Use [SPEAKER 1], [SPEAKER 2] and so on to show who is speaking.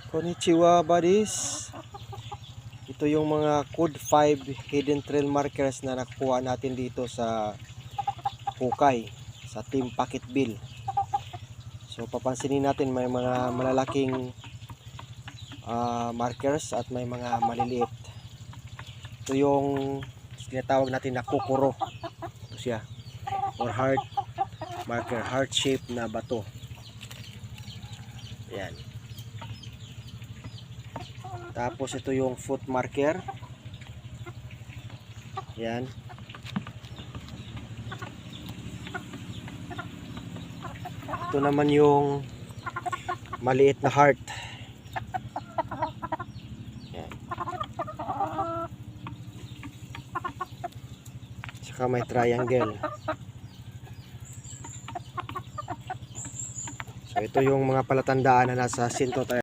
[SPEAKER 1] Konnichiwa buddies. Ito yung mga code 5 hidden trail markers na nakuha natin dito sa Hukay, sa Team Packetville. So papansinin natin may mga malalaking markers at may mga maliliit. Ito yung tinatawag natin na kukuro. Ito siya, or heart marker, heart shape na bato. Yan. Tapos ito yung foot marker. Yan. Ito naman yung maliit na heart. Yan. Saka may triangle. So ito yung mga palatandaan na nasa sinto tayo.